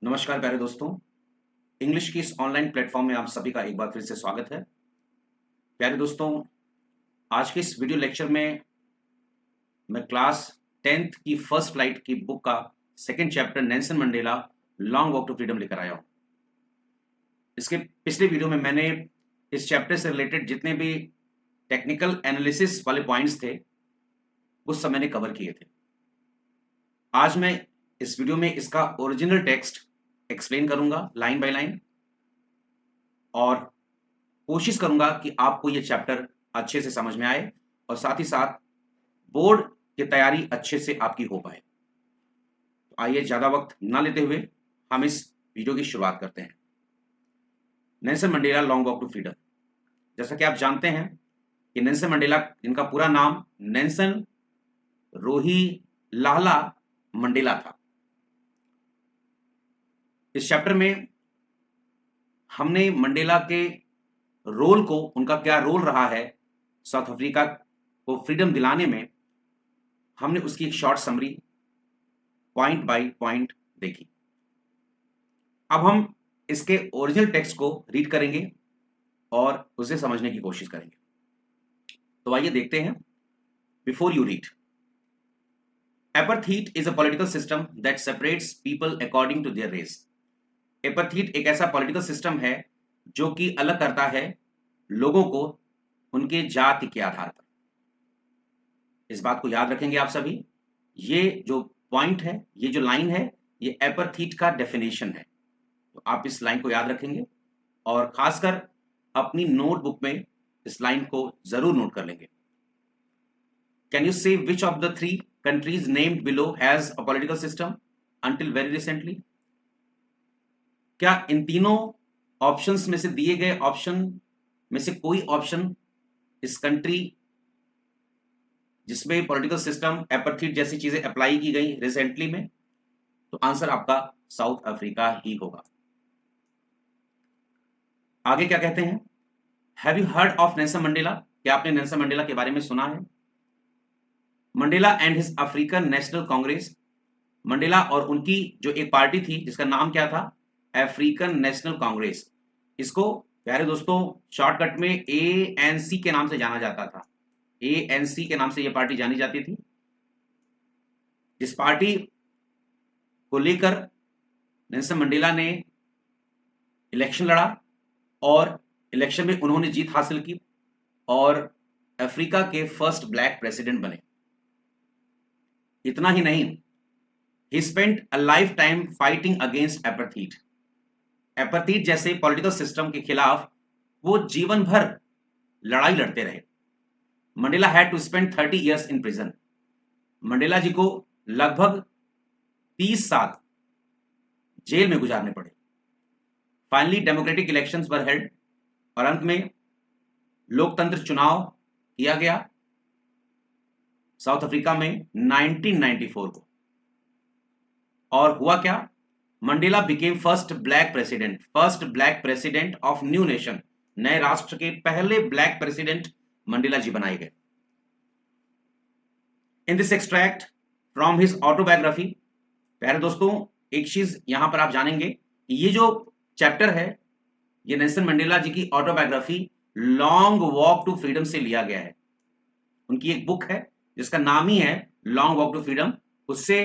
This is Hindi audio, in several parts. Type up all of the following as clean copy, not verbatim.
नमस्कार प्यारे दोस्तों। इंग्लिश की इस ऑनलाइन प्लेटफॉर्म में आप सभी का एक बार फिर से स्वागत है। प्यारे दोस्तों, आज के इस वीडियो लेक्चर में मैं क्लास 10th की फर्स्ट फ्लाइट की बुक का second chapter Nelson Mandela long walk to freedom लेकर आया हूँ। इसके पिछले वीडियो में मैंने इस चैप्टर से रिलेटेड जितने भी टेक्निकल एनालिसिस वाले पॉइंट्स थे उस सब मैंने कवर किए थे। आज मैं इस वीडियो में इसका ओरिजिनल टेक्स्ट एक्सप्लेन करूंगा लाइन बाय लाइन और कोशिश करूंगा कि आपको ये चैप्टर अच्छे से समझ में आए और साथ ही साथ बोर्ड की तैयारी अच्छे से आपकी हो पाए। तो आइए ज़्यादा वक्त ना लेते हुए हम इस वीडियो की शुरुआत करते हैं। Nelson Mandela long walk to freedom. जैसा कि आप जानते हैं कि नेल्सन मंडेला, इनका पूरा नाम नेल्सन रोहिलाला मंडेला था। इस चैप्टर में हमने मंडेला के रोल को, उनका क्या रोल रहा है साउथ अफ्रीका को फ्रीडम दिलाने में, हमने उसकी एक short summary point by point देखी। अब हम इसके ओरिजिनल टेक्स्ट को रीड करेंगे और उसे समझने की कोशिश करेंगे। तो आइए देखते हैं। Before you read, apartheid is a political system that separates people according to their race. Apartheid एक ऐसा पॉलिटिकल सिस्टम है जो कि अलग करता है लोगों को उनके जाति के आधार पर। इस बात को याद रखेंगे आप सभी। ये जो पॉइंट है, ये जो लाइन है, ये एपर्थीट का डेफिनेशन है। तो आप इस लाइन को याद रखेंगे और खासकर अपनी नोटबुक में इस लाइन को जरूर नोट कर लेंगे। कैन यू से which of the 3 countries named below has a political system until very recently? क्या इन तीनों ऑप्शंस में से दिए गए ऑप्शन में से कोई ऑप्शन इस कंट्री जिसमें पॉलिटिकल सिस्टम एपर्थीट जैसी चीजें अप्लाई की गई रिसेंटली में? तो आंसर आपका साउथ अफ्रीका ही होगा। आगे क्या कहते हैं? Have you heard of Nelson Mandela? क्या आपने नेल्सन मंडेला के बारे में सुना है? Mandela and his African national Congress. Mandela और उनकी जो एक पार्टी थी जिसका नाम क्या था? African national Congress. इसको प्यारे दोस्तों शॉर्टकट में ANC के नाम से जाना जाता था। ANC के नाम से यह पार्टी जानी जाती थी। जिस पार्टी को लेकर नेल्सन मंडेला ने इलेक्शन लड़ा और इलेक्शन में उन्होंने जीत हासिल की और अफ्रीका के फर्स्ट ब्लैक प्रेसिडेंट बने। इतना ही नहीं, he spent a lifetime fighting against apartheid. Apartheid जैसे पॉलिटिकल सिस्टम के खिलाफ वो जीवन भर लड़ाई लड़ते रहे। Mandela had to spend 30 years in prison. Mandela ji को लगभग 30 साल जेल में गुजारने पड़े। Finally democratic elections were held और अंत में लोकतंत्र चुनाव किया गया साउथ अफ्रीका में 1994 को। और हुआ क्या? Mandela became first black president of new nation. नए राष्ट्र के पहले ब्लैक प्रेसिडेंट मंडेला जी बनाए गए। In this extract from his autobiography, प्यारे दोस्तों एक चीज यहां पर आप जानेंगे कि ये जो चैप्टर है ये नेल्सन मंडेला जी की autobiography long walk to freedom से लिया गया है। उनकी एक बुक है जिसका नाम ही है लॉन्ग वॉक टू फ्रीडम, उससे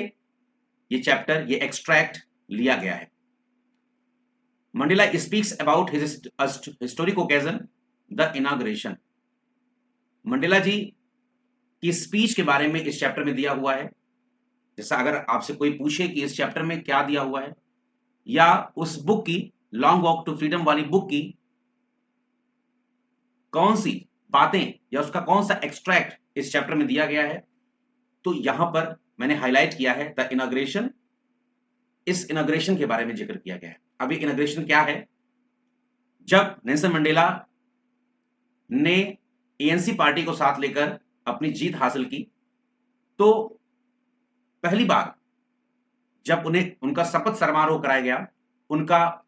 ये चैप्टर, ये एक्सट्रैक्ट लिया गया है। Mandela speaks about his historic occasion, the inauguration. Mandela ji की स्पीच के बारे में इस चैप्टर में दिया हुआ है। जैसा अगर आपसे कोई पूछे कि इस चैप्टर में क्या दिया हुआ है या उस बुक की, लॉन्ग वॉक टू फ्रीडम वाली बुक की कौन सी बातें या उसका कौन सा एक्सट्रैक्ट इस चैप्टर में दिया गया है, तो यहां पर मैंने हाईलाइट किया है द इनॉग्रेशन। इस इनॉग्रेशन के बारे में जिक्र किया गया है। अभी इनॉग्रेशन क्या है? जब नेल्सन मंडेला ने ANC पार्टी को साथ लेकर अपनी जीत हासिल की तो पहली बार जब उन्हें उनका शपथ समारोह कराया गया, उनका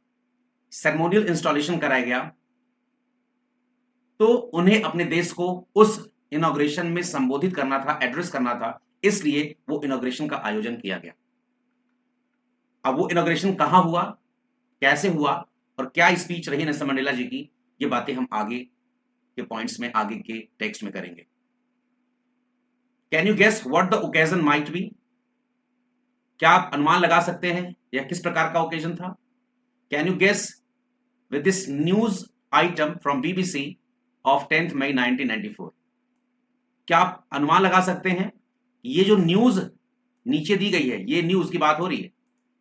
सेरेमोनियल इंस्टॉलेशन कराया गया, तो उन्हें अपने देश को उस इनॉग्रेशन में संबोधित करना था, एड्रेस करना था, इसलिए वो इनॉग्रेशन का आयोजन किया गया। अब वो इनॉग्रेशन कहाँ हुआ, कैसे हुआ और क्या स्पीच रही नेल्सन मंडेला जी की, ये बातें हम आगे के पॉइंट्स में, आगे के टेक्स्ट में करेंगे। Can you guess what the occasion might be? क्या आप अनुमान लगा सकते हैं यह किस प्रकार का ओकेजन था? Can you guess with this news item from BBC of 10th May 1994? क्या आप अनुमान लगा सकते हैं ये जो न्यूज नीचे दी गई है, ये न्यूज की बात हो रही है,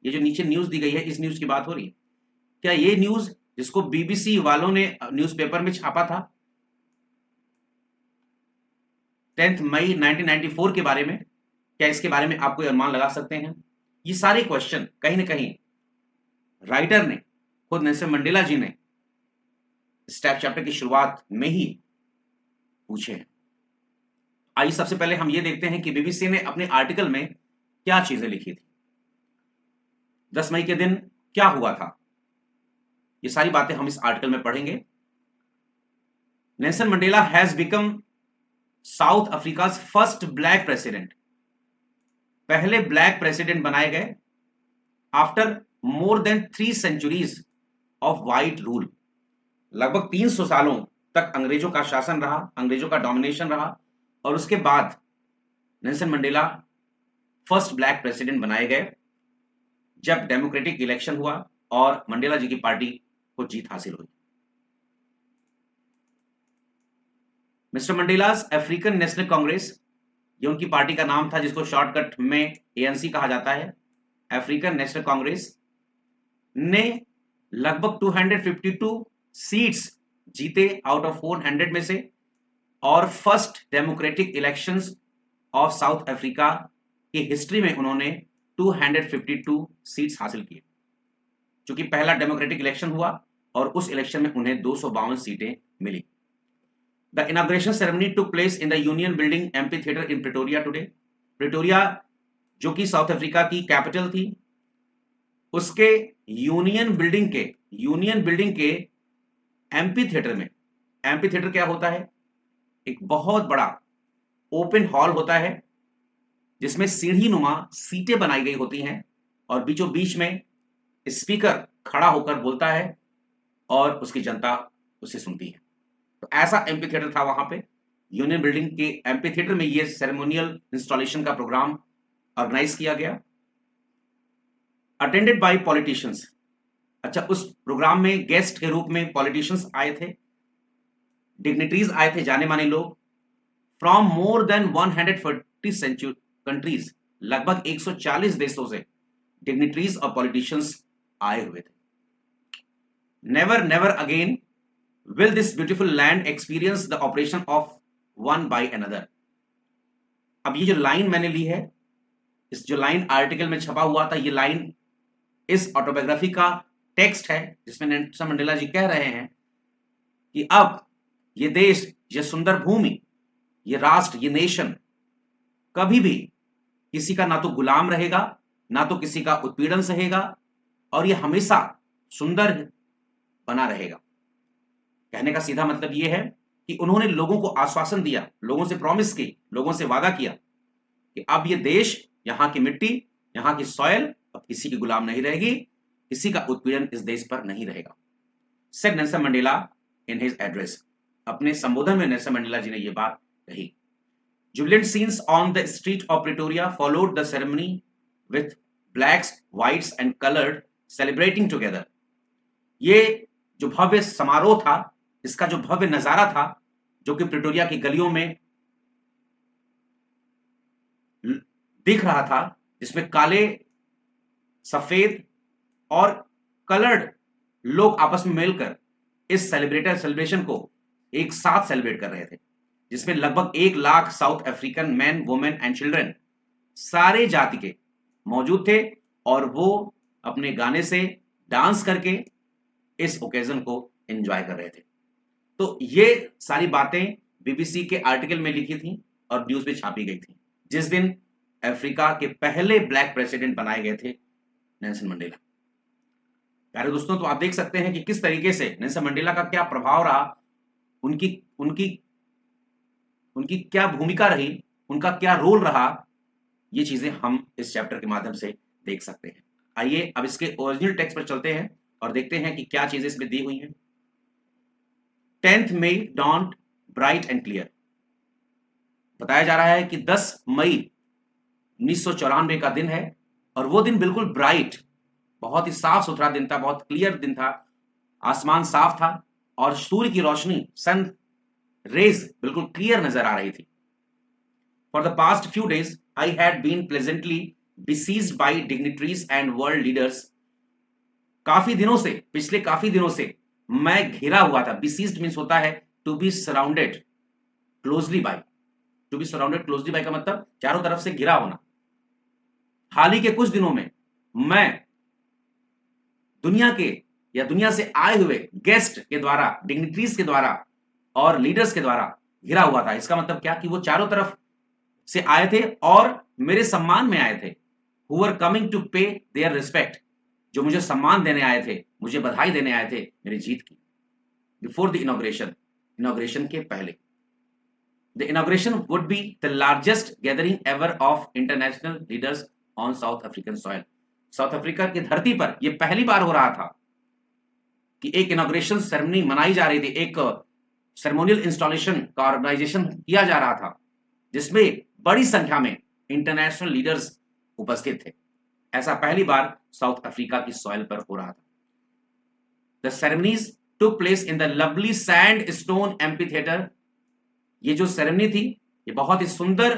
ये जो नीचे न्यूज दी गई है इस न्यूज की बात हो रही है, क्या ये न्यूज जिसको बीबीसी वालों ने न्यूज़पेपर में छापा था 10th मई 1994 के बारे में, क्या इसके बारे में आप कोई अनुमान लगा सकते हैं? ये सारे क्वेश्चन कहीं ना कहीं राइटर ने, खुद नेल्सन मंडेला जी ने स्टेप चैप्टर की शुरुआत में ही पूछे हैं। आइए सबसे पहले हम ये देखते हैं कि बीबीसी ने अपने आर्टिकल में क्या चीजें लिखी थी, 10 मई के दिन क्या हुआ था, ये सारी बातें हम इस आर्टिकल में पढ़ेंगे। Nelson Mandela has become South Africa's first black president, पहले ब्लैक प्रेसिडेंट बनाए गए after more than 3 centuries of white rule. लगभग 300 सालों तक अंग्रेजों का शासन रहा, अंग्रेजों का डोमिनेशन रहा, और उसके बाद Nelson Mandela first black president बनाए गए जब डेमोक्रेटिक इलेक्शन हुआ और मंडेला जी की पार्टी को जीत हासिल हुई। मिस्टर मंडेलास अफ्रीकन नेशनल कांग्रेस, ये उनकी पार्टी का नाम था जिसको शॉर्टकट में एएनसी कहा जाता है, अफ्रीकन नेशनल कांग्रेस ने लगभग 252 सीट्स जीते आउट ऑफ 400 में से, और first democratic elections of south Africa की हिस्ट्री में उन्होंने 252 सीट्स हासिल किए, क्योंकि पहला डेमोक्रेटिक इलेक्शन हुआ और उस इलेक्शन में उन्हें 252 सीटें मिली। The inauguration ceremony took place in the union Building amphitheatre in Pretoria today. Pretoria जो कि साउथ अफ्रीका की कैपिटल थी, उसके यूनियन बिल्डिंग के एम्पी थिएटर में, एम्पी थिएटर क्या होता है, एक बहुत बड़ा ओपन हॉल होता है जिसमें सीढ़ी नुमा सीटें बनाई गई होती हैं और बीचों बीच में स्पीकर खड़ा होकर बोलता है और उसकी जनता उसे सुनती है। तो ऐसा एम्पी थिएटर था वहां पे, यूनियन बिल्डिंग के एम्पी थिएटर में ये सेरेमोनियल इंस्टॉलेशन का प्रोग्राम ऑर्गेनाइज किया गया, अटेंडेड बाय पॉलिटिशियंस। अच्छा, उस प्रोग्राम में गेस्ट के रूप में पॉलिटिशियंस आए थे, डिग्निटरीज आए थे, जाने माने लोग, फ्रॉम मोर देन 140 कंट्रीज, लगभग 140 देशों से डिग्निटरीज और पॉलिटिशियंस आए हुए थे। Never never again will this beautiful land experience the operation of one by another. अब ये जो लाइन मैंने ली है, इस जो लाइन आर्टिकल में छपा हुआ था, ये लाइन इस ऑटोबायोग्राफी का टेक्स्ट है जिसमें नेल्सन मंडेला जी कह रहे हैं कि अब ये देश, ये सुंदर भूमि, ये राष्ट्र, ये नेशन कभी भी किसी का ना तो गुलाम रहेगा, ना तो किसी का उत्पीड़न सहेगा, और ये हमेशा सुंदर बना रहेगा। कहने का सीधा मतलब ये है कि उन्होंने लोगों को आश्वासन दिया, लोगों से प्रॉमिस की, लोगों से वादा किया कि अब ये देश, यहां की मिट्टी, यहां की सॉयल अब किसी की गुलाम नहीं रहेगी, किसी का उत्पीड़न इस देश पर नहीं रहेगा। Said Nelson Mandela in his address, अपने संबोधन में नेल्सन मंडेला जी ने यह बात कही। Jubilant scenes on the street of Pretoria followed the ceremony with blacks, whites and coloured celebrating together. ये जो भव्य समारोह था, इसका जो भव्य नजारा था, जो कि प्रिटोरिया की गलियों में दिख रहा था, जिसमें काले, सफेद और कलर्ड लोग आपस में मिलकर इस सेलिब्रेशन को एक साथ सेलिब्रेट कर रहे थे, जिसमें लगभग 1 lakh south African man, women and children, सारे जाति के मौजूद थे, और वो अपने गाने से, डांस करके इस ओकेजन को एंजॉय कर रहे थे। तो ये सारी बातें बीबीसी के आर्टिकल में लिखी थी और न्यूज में छापी गई थी जिस दिन अफ्रीका के पहले ब्लैक प्रेसिडेंट बनाए गए थे नेल्सन मंडेला। प्यारे दोस्तों, तो आप देख सकते हैं कि किस तरीके से नेल्सन मंडेला का क्या प्रभाव रहा, उनकी उनकी उनकी क्या भूमिका रही, उनका क्या रोल रहा, ये चीजें हम इस चैप्टर के माध्यम से देख सकते हैं। आइए अब इसके ओरिजिनल टेक्स्ट पर चलते हैं और देखते हैं कि क्या चीजें इसमें दी हुई हैं। 10th May dawned bright and clear. बताया जा रहा है कि 10 मई 1994 का दिन है और वो दिन बिल्कुल ब्राइट, बहुत ही साफ सुथरा दिन था, बहुत क्लियर दिन था। आसमान साफ था और सूर्य की रोशनी, सन रेज बिल्कुल क्लियर नजर आ रही थी। For the past few days I had been pleasantly besieged by dignitaries and world leaders। काफी दिनों से, पिछले काफी दिनों से मैं घिरा हुआ था। besieged मीन्स होता है to be surrounded closely by. To be surrounded closely by का मतलब चारों तरफ से घिरा होना। हाल ही के कुछ दिनों में मैं दुनिया के या दुनिया से आए हुए गेस्ट के द्वारा, डिग्निटरीज के द्वारा और लीडर्स के द्वारा घिरा हुआ था। इसका मतलब क्या कि वो चारों तरफ से आए थे और मेरे सम्मान में आए थे। Who were coming to pay their respect, जो मुझे सम्मान देने आए थे, मुझे बधाई देने आए थे मेरी जीत की। बिफोर द इनॉग्रेशन, इनॉग्रेशन के पहले। The inauguration would be the largest gathering ever of international leaders on south African soil. South Africa की धरती पर यह पहली बार हो रहा था कि एक इनॉग्रेशन सेरेमनी मनाई जा रही थी, एक सेरेमोनियल इंस्टॉलेशन का ऑर्गेनाइजेशन किया जा रहा था जिसमें बड़ी संख्या में इंटरनेशनल लीडर्स उपस्थित थे। ऐसा पहली बार साउथ अफ्रीका की सॉइल पर हो रहा था। The ceremonies took place in the lovely sand stone amphitheatre. ये जो सेरेमनी थी ये बहुत ही सुंदर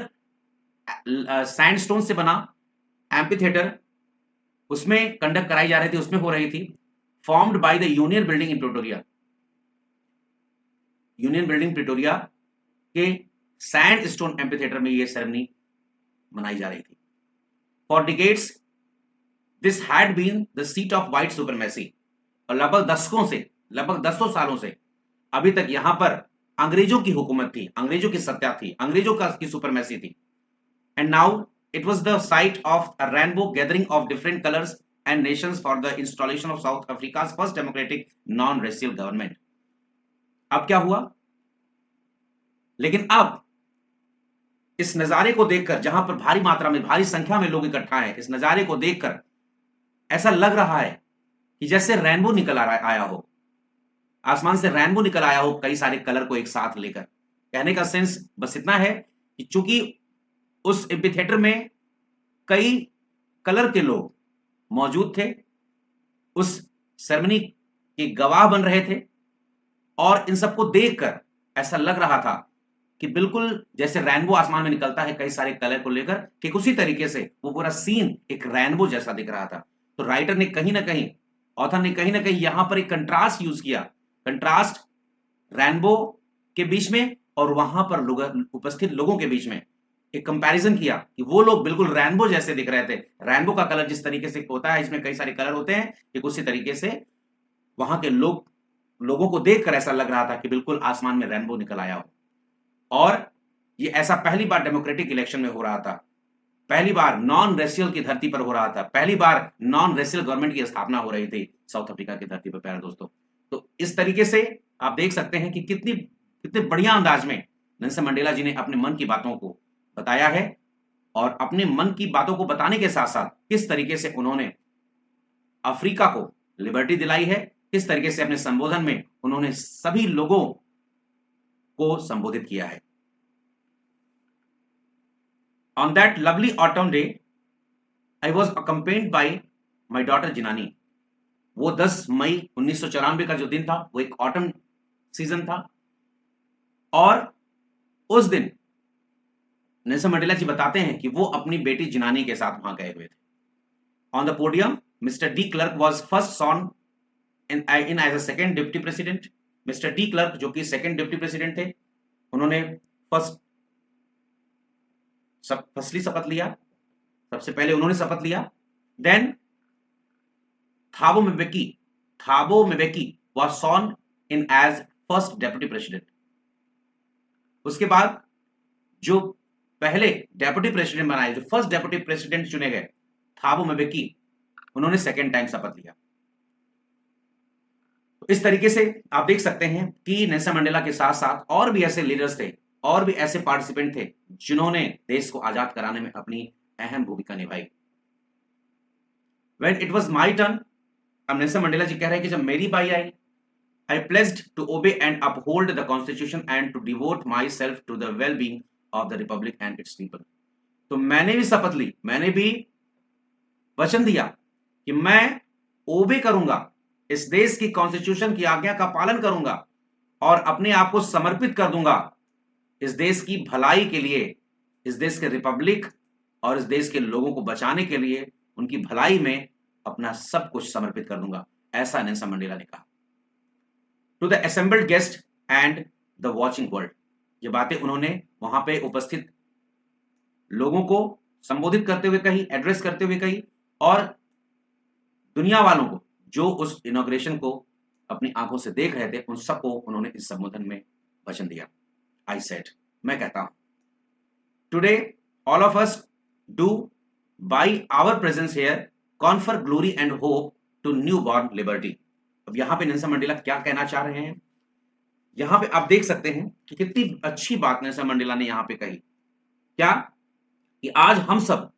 सैंडस्टोन से बना एम्फीथिएटर, उसमें कंडक्ट कराई जा रही थी, उसमें हो रही थी। Formed by the union building in Pretoria. Union building Pretoria के सैंड स्टोन एम्फीथिएटर में यह सेरेमनी मनाई जा रही थी। For decades this had been the seat of white supremacy. और लगभग दशकों से, लगभग 200 सालों से अभी तक यहां पर अंग्रेजों की हुकूमत थी, अंग्रेजों की सत्ता थी, अंग्रेजों की सुपरमेसी थी। And now it was the site of a rainbow gathering of different colours and nations for the installation of South Africa's first democratic non racial government. अब क्या हुआ? लेकिन अब इस नजारे को देखकर, जहां पर भारी मात्रा में, भारी संख्या में लोग इकट्ठा हैं, इस नजारे को देखकर ऐसा लग रहा है कि जैसे रेनबो निकल आया हो, आसमान से रेनबो निकल आया हो, कई सारे कलर को एक साथ लेकर। कहने का सेंस बस इतना है कि चूंकि उस एम्फीथिएटर में कई कलर के लोग मौजूद थे, उस सेरेमनी के गवाह बन रहे थे और इन सबको देखकर ऐसा लग रहा था कि बिल्कुल जैसे रेनबो आसमान में निकलता है कई सारे कलर को लेकर, ठीक उसी तरीके से वो पूरा सीन एक रेनबो जैसा दिख रहा था। तो राइटर ने कहीं ना कहीं, ऑथर ने कहीं ना कहीं यहां पर एक कंट्रास्ट यूज किया, कंट्रास्ट रेनबो के बीच में और वहां पर उपस्थित लोगों के बीच में एक कंपैरिजन किया कि वो लोग बिल्कुल रेनबो जैसे दिख रहे थे। रेनबो का कलर जिस तरीके से होता है, इसमें कई सारे कलर होते हैं, ठीक उसी तरीके से वहां के लोगों को देखकर ऐसा लग रहा था कि बिल्कुल आसमान में रेनबो निकल आया हो। और ये ऐसा पहली बार डेमोक्रेटिक इलेक्शन में हो रहा था, पहली बार नॉन रेशियल की धरती पर हो रहा था, पहली बार नॉन रेशियल गवर्नमेंट की स्थापना हो रही थी साउथ अफ्रीका की धरती पर। प्यारे दोस्तों, तो इस तरीके से आप देख सकते हैं कि कितने बढ़िया अंदाज में नेल्सन मंडेला जी ने अपने मन की बातों को बताया है और अपने मन की बातों को बताने के साथ साथ किस तरीके से उन्होंने अफ्रीका को लिबर्टी दिलाई है, किस तरीके से अपने संबोधन में उन्होंने सभी लोगों को संबोधित किया है। On that lovely autumn day, I was accompanied by my daughter जिनानी। वो 10 मई 1994 का जो दिन था वो एक ऑटम सीजन था और उस दिन नेल्सन मंडेला जी बताते हैं कि वो अपनी बेटी जिनानी के साथ वहां गए हुए थे। On the podium mister de Klerk was first sworn in as a second deputy president. Mister de Klerk जो कि सेकेंड डिप्टी प्रेसिडेंट थे, उन्होंने फर्स्टली शपथ लिया, सबसे पहले उन्होंने शपथ लिया। Then Thabo Mbeki was sworn in as first deputy president. उसके बाद जो पहले डेप्यूटी प्रेसिडेंट बनाए, जो फर्स्ट डेप्यूटी प्रेसिडेंट चुने गए, थाबो म्बेकी, उन्होंने सेकेंड टाइम शपथ लिया। तो इस तरीके से आप देख सकते हैं कि नेल्सन मंडेला के साथ साथ और भी ऐसे लीडर्स थे और भी ऐसे पार्टिसिपेंट थे जिन्होंने देश को आजाद कराने में अपनी अहम भूमिका निभाई। When it was my turn, अब नेल्सन मंडेला जी कह रहे हैं कि जब मेरी बारी आई, I pledged to obey and uphold the constitution and to devote myself to the well-being of the republic and its people. तो मैंने भी शपथ ली, मैंने भी वचन दिया कि मैं ओबे करूंगा, इस देश की कॉन्स्टिट्यूशन की आज्ञा का पालन करूंगा और अपने आप को समर्पित कर दूंगा इस देश की भलाई के लिए, इस देश के रिपब्लिक और इस देश के लोगों को बचाने के लिए, उनकी भलाई में अपना सब कुछ समर्पित कर दूंगा, ऐसा नेल्सन मंडेला ने कहा। To the assembled guest and the watching world, ये बातें उन्होंने वहां पे उपस्थित लोगों को संबोधित करते हुए कही, एड्रेस करते हुए कही, और दुनिया वालों को जो उस इनॉग्रेशन को अपनी आंखों से देख रहे थे, उन सबको उन्होंने इस संबोधन में वचन दिया। आई सेड, मैं कहता हूं, today all of us do by our presence here confer glory and hope to newborn liberty. अब यहां पे नेल्सन मंडेला क्या कहना चाह रहे हैं, यहां पे आप देख सकते हैं कि कितनी अच्छी बात नेल्सन मंडेला ने यहां पे कही। क्या कि आज हम सब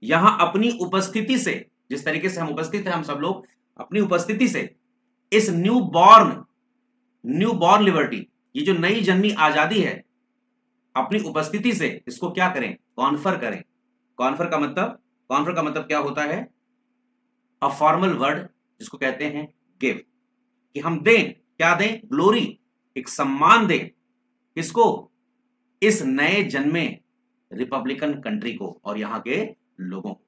यहां अपनी उपस्थिति से, जिस तरीके से हम उपस्थित हैं, हम सब लोग अपनी उपस्थिति से इस न्यू बॉर्न लिबर्टी, ये जो नई जन्मी आजादी है, अपनी उपस्थिति से इसको क्या करें, कॉन्फर करें। कॉन्फर का मतलब क्या होता है, अ फॉर्मल वर्ड जिसको कहते हैं गिव, कि हम दें, क्या दें, ग्लोरी, एक सम्मान दें, किसको, इस नए जन्मे रिपब्लिकन कंट्री को और यहां के लोगों को।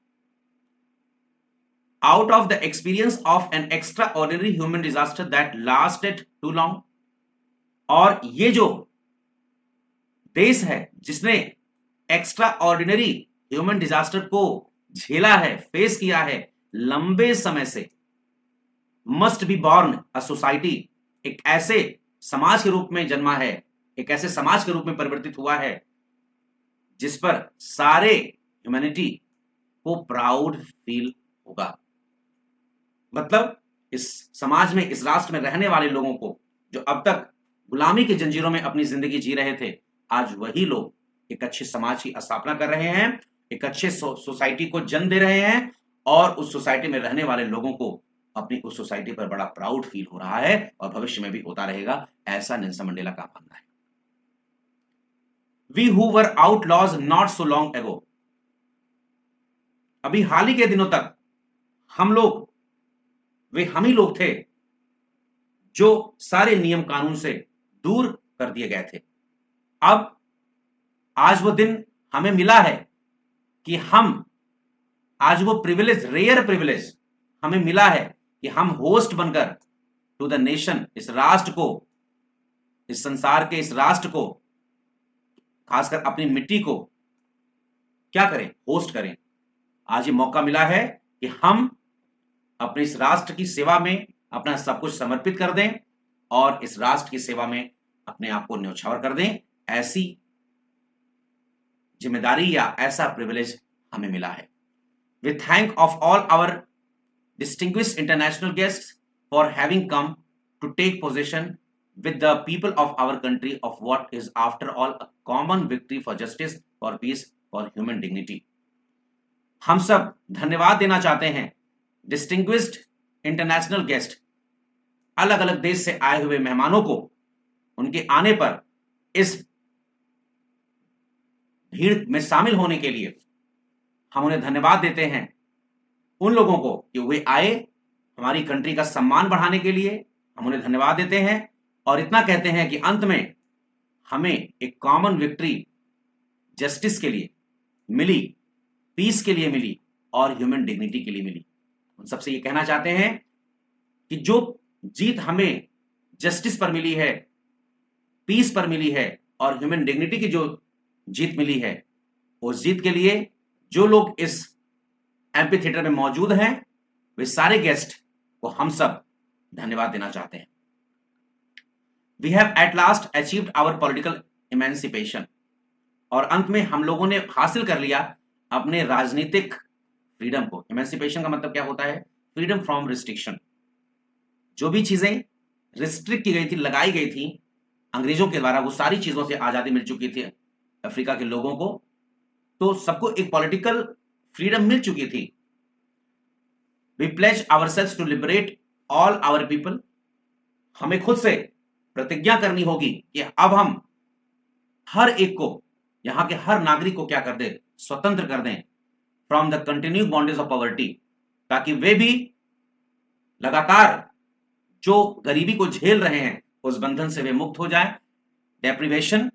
Out of the experience of an extraordinary human disaster that lasted too long, और ये जो देश है जिसने एक्स्ट्रा ऑर्डिनरी ह्यूमन डिजास्टर को झेला है, फेस किया है लंबे समय से, must be born a society, एक ऐसे समाज के रूप में जन्मा है, एक ऐसे समाज के रूप में परिवर्तित हुआ है जिस पर सारे ह्यूमैनिटी को प्राउड फील होगा। मतलब इस समाज में, इस राष्ट्र में रहने वाले लोगों को, जो अब तक गुलामी की जंजीरों में अपनी जिंदगी जी रहे थे, आज वही लोग एक अच्छे समाज की स्थापना कर रहे हैं, एक अच्छे सोसाइटी को जन्म दे रहे हैं, और उस सोसाइटी में रहने वाले लोगों को अपनी उस सोसाइटी पर बड़ा प्राउड फील हो रहा है और भविष्य में भी होता रहेगा, ऐसा नेल्सन मंडेला का मानना है। We who were outlaws not so long ago, अभी हाल ही के दिनों तक हम लोग, वे हम ही लोग थे जो सारे नियम कानून से दूर कर दिए गए थे। अब आज वो दिन हमें मिला है कि हम, आज वो प्रिविलेज, रेयर प्रिविलेज हमें मिला है कि हम होस्ट बनकर टू द नेशन, इस राष्ट्र को, इस संसार के इस राष्ट्र को, खासकर अपनी मिट्टी को क्या करें, होस्ट करें। आज ये मौका मिला है कि हम अपने इस राष्ट्र की सेवा में अपना सब कुछ समर्पित कर दें और इस राष्ट्र की सेवा में अपने आप को न्यौछावर कर दें। ऐसी जिम्मेदारी या ऐसा प्रिविलेज हमें मिला है। We thank of all our distinguished international guests for having come to take possession with the people of our country of what is after all a common victory for justice, for peace, for human dignity. हम सब धन्यवाद देना चाहते हैं डिस्टिंग्विश्ड इंटरनेशनल गेस्ट, अलग अलग देश से आए हुए मेहमानों को, उनके आने पर इस भीड़ में शामिल होने के लिए हम उन्हें धन्यवाद देते हैं। उन लोगों को कि वे आए, हमारी कंट्री का सम्मान बढ़ाने के लिए हम उन्हें धन्यवाद देते हैं, और इतना कहते हैं कि अंत में हमें एक कॉमन विक्ट्री जस्टिस के लिए मिली, पीस के लिए मिली और ह्यूमन डिग्निटी के लिए मिली। उन सबसे ये कहना चाहते हैं कि जो जीत हमें जस्टिस पर मिली है, पीस पर मिली है और ह्यूमन डिग्निटी की जो जीत मिली है, उस जीत के लिए जो लोग इस एम्पी थिएटर में मौजूद हैं, वे सारे गेस्ट को हम सब धन्यवाद देना चाहते हैं। We have at last achieved our political emancipation, और अंत में हम लोगों ने हासिल कर लिया अपने राजनीतिक फ्रीडम को। इमेंसिपेशन का मतलब क्या होता है? Freedom from restriction. जो भी चीजें रिस्ट्रिक्ट की गई थी, लगाई गई थी अंग्रेजों के द्वारा, वो सारी चीजों से आजादी मिल चुकी थी अफ्रीका के लोगों को, तो सबको एक पॉलिटिकल फ्रीडम मिल चुकी थी। We pledge ourselves to liberate all our people, हमें खुद से प्रतिज्ञा करनी होगी कि अब हम हर एक को, यहां के हर नागरिक को क्या कर दें, स्वतंत्र कर दें from the continue bondage of poverty, ताकि वे भी लगातार जो गरीबी को झेल रहे हैं उस बंधन से वे मुक्त हो जाएं, डेप्रिवेशन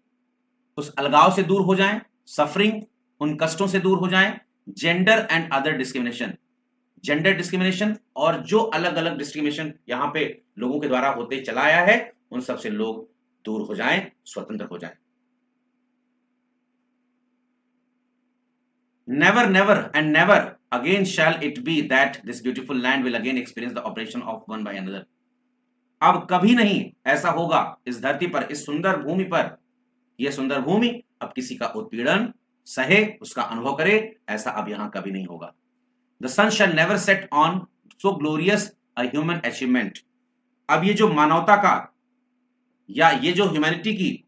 उस अलगाव से दूर हो जाएं, सफरिंग उन कष्टों से दूर हो जाएं, gender and other discrimination, gender discrimination और जो अलग अलग डिस्क्रिमिनेशन यहां पे लोगों के द्वारा होते चला आया है उन सब से लोग दूर हो जाएं, स्वतंत्र हो जाएं। Never, never, and never again shall it be that this beautiful land will again experience the oppression of one by another. अब कभी नहीं ऐसा होगा इस धरती पर, इस सुंदर भूमि पर, यह सुंदर भूमि अब किसी का उत्पीड़न सहे, उसका अनुभव करे, ऐसा अब यहां कभी नहीं होगा। The sun shall never set on so glorious a human achievement. अब ये जो मानवता का या ये जो ह्यूमैनिटी की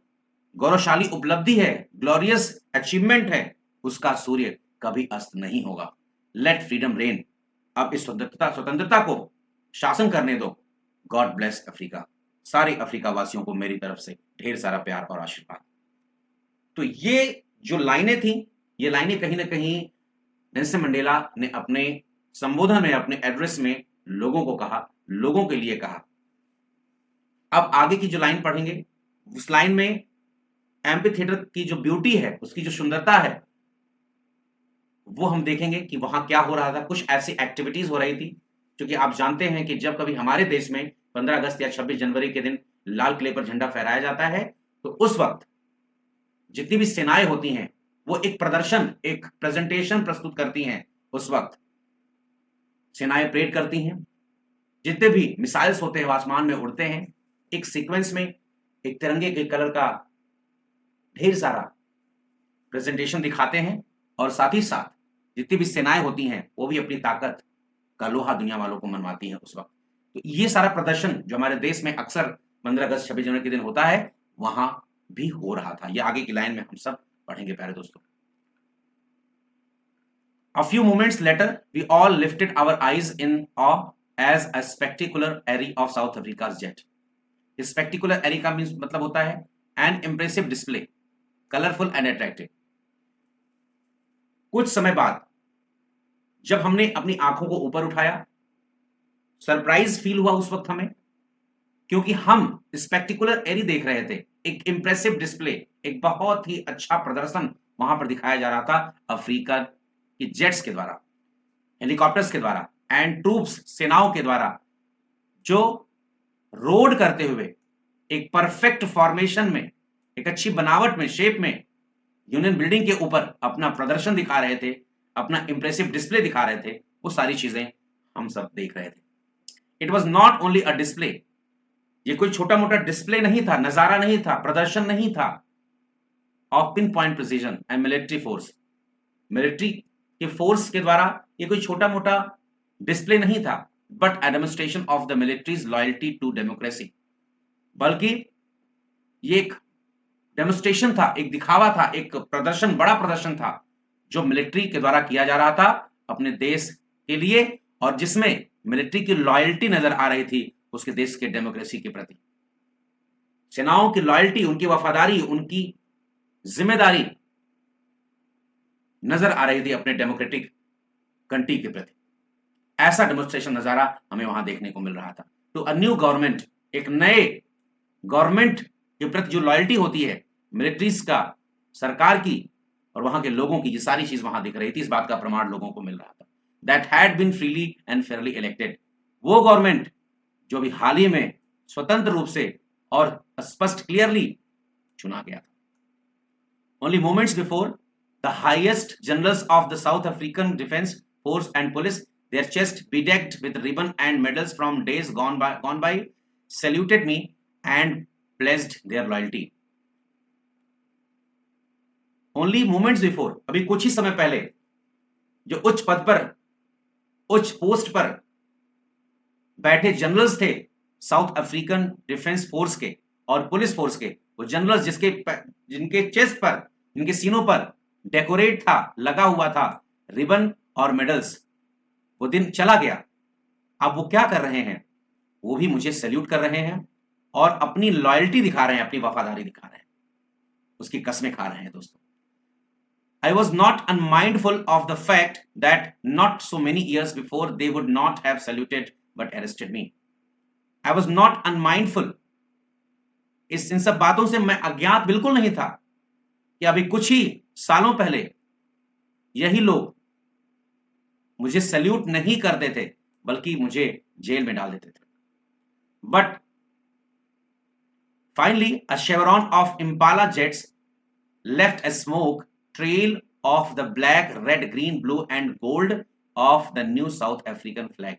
गौरवशाली उपलब्धि है, ग्लोरियस अचीवमेंट है, उसका सूर्य कभी अस्त नहीं होगा। लेट फ्रीडम रेन, अब इस स्वतंत्रता को शासन करने दो। गॉड ब्लेस अफ्रीका, सारे अफ्रीका वासियों को मेरी तरफ से ढेर सारा प्यार और आशीर्वाद। तो ये जो लाइनें थी, ये लाइनें कहीं ना कहीं नेल्सन मंडेला ने अपने संबोधन में, अपने एड्रेस में लोगों को कहा, लोगों के लिए कहा। अब आगे की जो लाइन पढ़ेंगे उस लाइन में एम्पी थिएटर की जो ब्यूटी है, उसकी जो सुंदरता है, वो हम देखेंगे कि वहां क्या हो रहा था। कुछ ऐसी एक्टिविटीज हो रही थी, क्योंकि आप जानते हैं कि जब कभी हमारे देश में 15 अगस्त या 26 जनवरी के दिन लाल किले पर झंडा फहराया जाता है, तो उस वक्त जितनी भी सेनाएं होती हैं वो एक प्रदर्शन, एक प्रेजेंटेशन प्रस्तुत करती हैं। उस वक्त सेनाएं परेड करती हैं, जितने भी मिसाइल्स होते हैं वो आसमान में उड़ते हैं, एक सीक्वेंस में एक तिरंगे के कलर का ढेर सारा प्रेजेंटेशन दिखाते हैं, और साथ ही साथ जितनी भी सेनाएं होती हैं वो भी अपनी ताकत का लोहा दुनिया वालों को मनवाती हैं उस वक्त। तो ये सारा प्रदर्शन जो हमारे देश में अक्सर 15 अगस्त 26 जनवरी के दिन होता है, वहां भी हो रहा था। ये आगे की लाइन में हम सब पढ़ेंगे प्यारे दोस्तों। A few moments later, we all lifted our eyes in awe as a spectacular array of South Africa's jet. Spectacular array का मीन्स मतलब होता है an impressive display, colorful and attractive. कुछ समय बाद जब हमने अपनी आंखों को ऊपर उठाया, सरप्राइज फील हुआ उस वक्त हमें, क्योंकि हम स्पेक्टिकुलर एरी देख रहे थे, एक इंप्रेसिव डिस्प्ले, एक बहुत ही अच्छा प्रदर्शन वहां पर दिखाया जा रहा था अफ्रीका की जेट्स के द्वारा, हेलीकॉप्टर्स के द्वारा एंड ट्रूप्स, सेनाओं के द्वारा, जो रोड करते हुए एक परफेक्ट फॉर्मेशन में, एक अच्छी बनावट में, शेप में यूनियन बिल्डिंग के ऊपर अपना प्रदर्शन दिखा रहे थे, अपना इंप्रेसिव डिस्प्ले दिखा रहे थे। वो सारी चीजें हम सब देख रहे थे। It was not only a display, ये कोई छोटा मोटा डिस्प्ले नहीं था, नजारा नहीं था, प्रदर्शन नहीं था of pinpoint precision and military force, military के फोर्स के द्वारा ये कोई छोटा मोटा डिस्प्ले नहीं था, but a demonstration of the military's loyalty to democracy, बल्कि ये एक डेमोन्स्ट्रेशन था, एक दिखावा था, एक प्रदर्शन, बड़ा प्रदर्शन था जो मिलिट्री के द्वारा किया जा रहा था अपने देश के लिए, और जिसमें मिलिट्री की लॉयल्टी नजर आ रही थी उसके देश के डेमोक्रेसी के प्रति, सेनाओं की लॉयल्टी, उनकी वफादारी, उनकी जिम्मेदारी नजर आ रही थी अपने डेमोक्रेटिक कंट्री के प्रति। ऐसा डेमोन्स्ट्रेशन नजारा हमें वहां देखने को मिल रहा था। तो अ न्यू गवर्नमेंट, एक नए गवर्नमेंट के प्रति जो लॉयल्टी होती है मिलिट्रीज का, सरकार की और वहां के लोगों की, ये सारी चीज वहां दिख रही थी। इस बात का प्रमाण लोगों को मिल रहा था। That had been freely and fairly elected, वो गवर्नमेंट जो भी हाल ही में स्वतंत्र रूप से और स्पष्ट क्लियरली चुना गया था। Only moments before the highest generals of the south African defence force and police, their chest bedecked with ribbon and medals from days gone by, saluted me and pledged their loyalty. Only moments before, अभी कुछ ही समय पहले जो उच्च पद पर, उच्च पोस्ट पर बैठे जनरल्स थे साउथ अफ्रीकन डिफेंस फोर्स के और पुलिस फोर्स के, वो जनरल्स जिनके चेस्ट पर, जिनके सीनों पर डेकोरेट था, लगा हुआ था रिबन और मेडल्स, वो दिन चला गया अब वो क्या कर रहे हैं, वो भी मुझे सैल्यूट कर रहे हैं और अपनी लॉयल्टी दिखा रहे हैं, अपनी वफादारी दिखा रहे हैं, उसकी कस्में खा रहे हैं दोस्तों। I was not unmindful of the fact that not so many years before they would not have saluted but arrested me. I was not unmindful. इन सब बातों से मैं अज्ञात बिल्कुल नहीं था कि अभी कुछ ही सालों पहले यही लोग मुझे सैल्यूट नहीं करते थे बल्कि मुझे जेल में डाल देते थे। But finally a chevron of Impala jets left a smoke trail of the black, red, green, blue and gold of the new South African flag.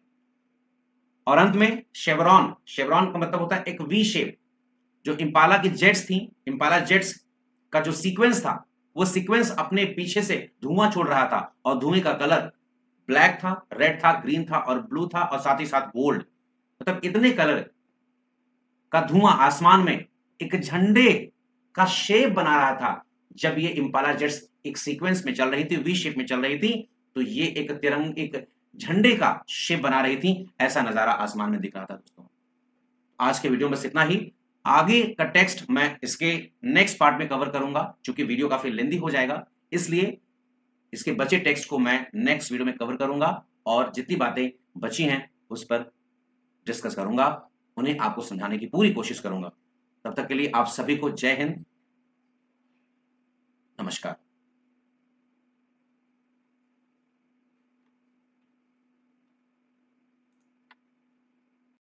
और अंत में शेवरॉन, शेवरॉन का मतलब होता है एक वी शेप। जो इम्पाला की जेट्स थी, इम्पाला जेट्स का जो सीक्वेंस था, वो सीक्वेंस अपने पीछे से धुआं छोड़ रहा था और धुएं का कलर ब्लैक था, रेड था, ग्रीन था और ब्लू था और साथ ही साथ गोल्ड। मतलब इतने कलर का धुआं आसमान में एक झंडे का शेप बना रहा था। जब ये इम्पाला जेट्स एक सीक्वेंस में चल रही थी, वी शेप में चल रही थी, तो ये एक झंडे का शेप बना रही थी। ऐसा नजारा आसमान में दिख रहा था दोस्तों। आज के वीडियो में बस इतना ही। आगे का टेक्स्ट मैं इसके नेक्स्ट पार्ट में कवर करूंगा, क्योंकि वीडियो काफी लेंदी हो जाएगा, इसलिए इसके बचे टेक्स्ट को मैं नेक्स्ट वीडियो में कवर करूंगा और जितनी बातें बची हैं उस पर डिस्कस करूंगा, उन्हें आपको समझाने की पूरी कोशिश करूंगा। तब तक के लिए आप सभी को जय हिंद, नमस्कार।